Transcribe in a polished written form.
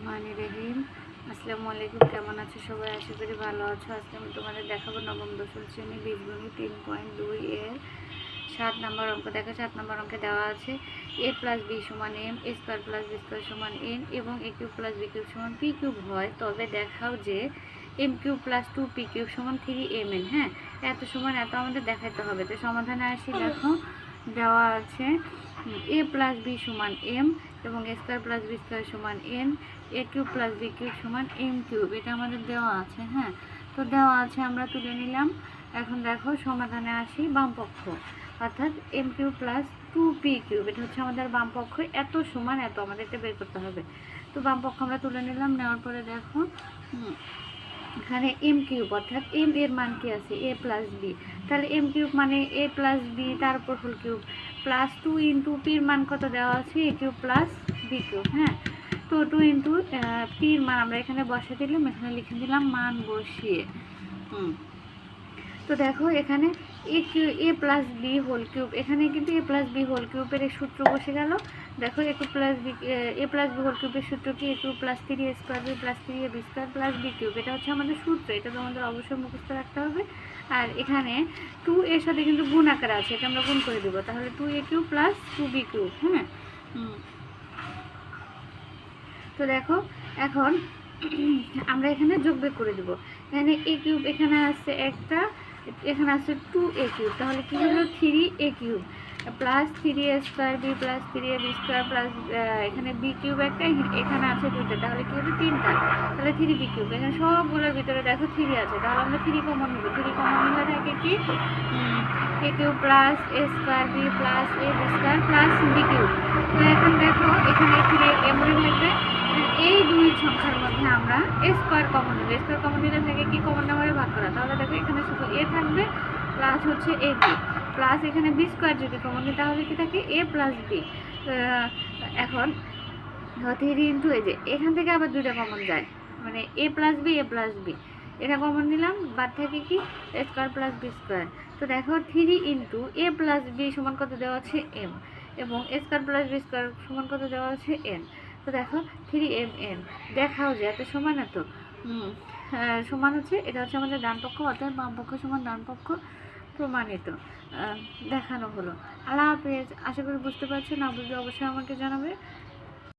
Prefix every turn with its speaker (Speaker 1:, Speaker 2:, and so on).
Speaker 1: রহমানির রহিম। আসসালামু আলাইকুম। কেমন আছো সবাই? আশা করি ভালো আছো। আজকে আমি তোমাদের দেখাবো নবম দশম শ্রেণী বীজগণিত 3.2 এর 7 নম্বর অঙ্ক। দেখো 7 নম্বর অঙ্কে দেওয়া আছে a প্লাস বি সমান m, a square plus b square সমান এন এবং a cube plus B cube সমান পি কিউব হয়, তবে দেখাও যে m cube plus 2 p cube সমান 3 mn। হ্যাঁ, এত সমান এত আমাদের দেখাতে হবে। তো সমাধানে আসি। দেখো দেওয়া আছে এ প্লাস বি সমান এম এবং এ স্কোয়ার প্লাস বি স্কোয়ার সমান এন, এ কিউব প্লাস বি কিউব সমান এম কিউব। এটা আমাদের দেওয়া আছে। হ্যাঁ, তো দেওয়া আছে, আমরা তুলে নিলাম। এখন দেখো সমাধানে আসি। বাম পক্ষ অর্থাৎ M cube plus 2p cube, এটা হচ্ছে আমাদের বাম পক্ষ। এত সমান এত আমাদের এটা বের করতে হবে। তো বাম পক্ষ আমরা তুলে নিলাম। নেওয়ার পরে দেখো এখানে এম কিউব অর্থাৎ এম এর মান কি আছে এ প্লাস বি, তাহলে এম কিউব মানে এ প্লাস বি তার উপর হোল কিউব প্লাস 2 × পির মান কত দেওয়া আছে এ কিউব প্লাস বি কিউব। হ্যাঁ, তো 2 × পির মান আমরা এখানে বসে দিলাম, এখানে লিখে দিলাম মান বসিয়ে। তো দেখো এখানে এ প্লাস বি হোল কিউব, এখানে কিন্তু এ প্লাস বি হোল কিউবের এই সূত্র বসে গেল। দেখো A plus B A plus B whole কিউবের সূত্র কি A cube plus 3a square B plus 3ab square plus B cube. এটা হচ্ছে আমাদের সূত্র, এটা তো আমাদের অবশ্যই মুখস্থ রাখতে হবে। আর এখানে 2 এর সাথে কিন্তু গুণ আকারে আছে, এটা আমরা গুণ করে দেবো, তাহলে 2a cube plus 2b cube. হ্যাঁ, তো দেখো এখন আমরা এখানে যোগ বিয়োগ করে দেবো। এখানে এ কিউব এখানে আছে একটা, এখানে আছে 2a কিউব, তাহলে কি হলো 3a cube plus 3a square B plus 3ab square plus এখানে বি কিউব একটা, এখানে আছে দুটো, তাহলে কি হলো তিনটা, তাহলে 3b কিউব। এখানে সবগুলোর ভিতরে দেখো 3 আছে, তাহলে আমরা 3 কমন নেব। 3 কমন নিলে থাকে কি A cube plus A square B plus A B square plus B cube. তো এখন দেখো এখানে 3 এমন থাকবে। এই দুই সংখ্যার মধ্যে আমরা এ স্কোয়ার কমন নেব। স্কোয়ার কমন নিলে থাকে কি কমন নাম্বারে ভাগ করা, তাহলে দেখো এখানে শুধু এ থাকবে প্লাস হচ্ছে এ বি প্লাস এখানে বি স্কোয়ার যদি কমন নিই তাহলে কি থাকে এ প্লাস বি। এখন 3 × এই যে এখান থেকে আবার দুইটা কমন যায়, মানে এ plus B A plus B, এটা কমন নিলাম, বাদ থাকে কি এ স্কোয়ার প্লাস বি স্কোয়ার। তো দেখো 3 × এ প্লাস বি সমান কত দেওয়া আছে এম এবং এ স্কোয়ার প্লাস বি স্কোয়ার সমান কত দেওয়া আছে এন। তো দেখো 3mn দেখাও যে এত সমান এত সমান হচ্ছে, এটা হচ্ছে আমাদের ডান পক্ষ অর্থাৎ বাম পক্ষ সমান ডান পক্ষ প্রমাণিত দেখানো হলো। আল্লাহ হাফেজ। আশা করি বুঝতে পারছো, না বুঝলে অবশ্যই আমাকে জানাবে।